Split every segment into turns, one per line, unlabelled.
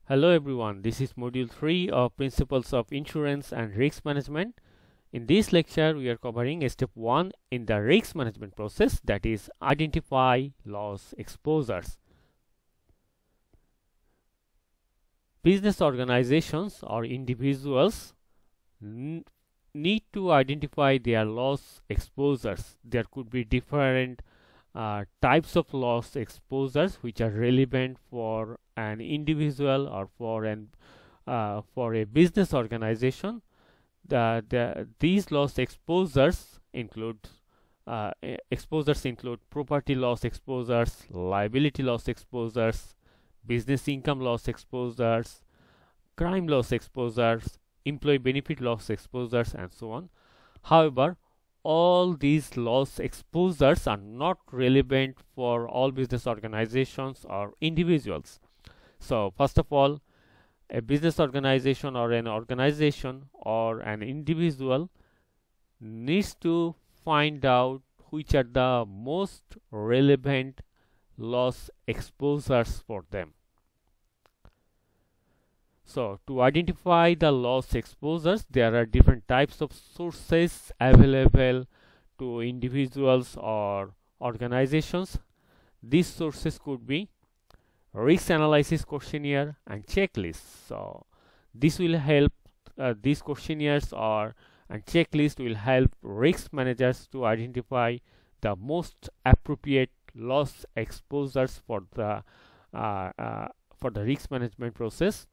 Hello everyone, this is module 3 of Principles of Insurance and Risk Management. In this lecture, we are covering step 1 in the risk management process, that is identify loss exposures. Business organizations or individuals need to identify their loss exposures. There could be different types of loss exposures which are relevant for an individual or for a business organization. These loss exposures include property loss exposures, liability loss exposures, business income loss exposures, crime loss exposures, employee benefit loss exposures, and so on. However, all these loss exposures are not relevant for all business organizations or individuals. So first of all, a business organization or an individual needs to find out which are the most relevant loss exposures for them. So to identify the loss exposures, there are different types of sources available to individuals or organizations. These sources could be risk analysis questionnaire and checklists. So this will help these questionnaires and checklists will help risk managers to identify the most appropriate loss exposures for the risk management process.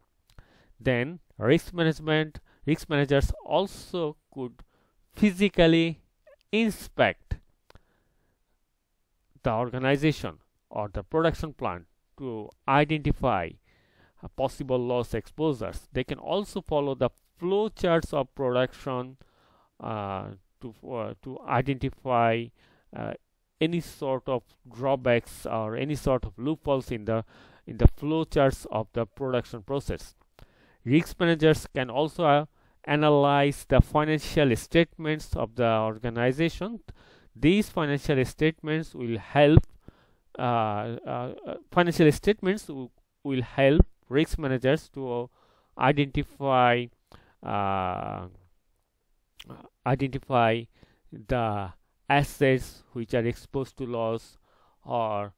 Then risk managers also could physically inspect the organization or the production plant to identify possible loss exposures. They can also follow the flow charts of production to identify any sort of drawbacks or any sort of loopholes in the flow charts of the production process. Risk managers can also analyze the financial statements of the organization. These financial statements will help risk managers to identify the assets which are exposed to loss, or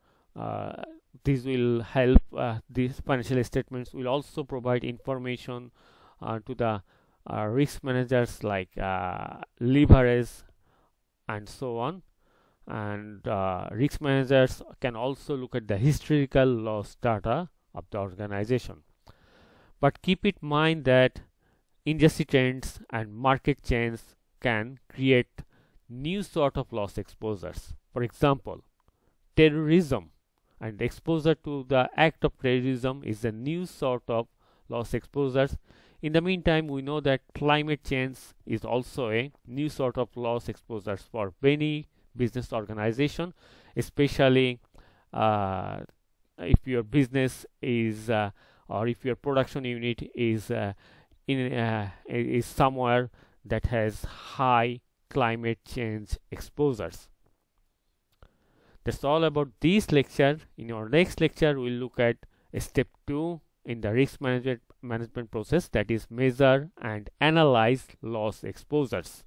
this will help. These financial statements will also provide information to the risk managers like leverage and so on. And risk managers can also look at the historical loss data of the organization. But keep in mind that industry trends and market changes can create new sort of loss exposures. For example, terrorism and exposure to the act of terrorism is a new sort of loss exposures. In the meantime, we know that climate change is also a new sort of loss exposures for many business organization, especially if your business is or if your production unit is is somewhere that has high climate change exposures. That's all about this lecture. In our next lecture, we'll look at step 2 in the risk management process, that is measure and analyze loss exposures.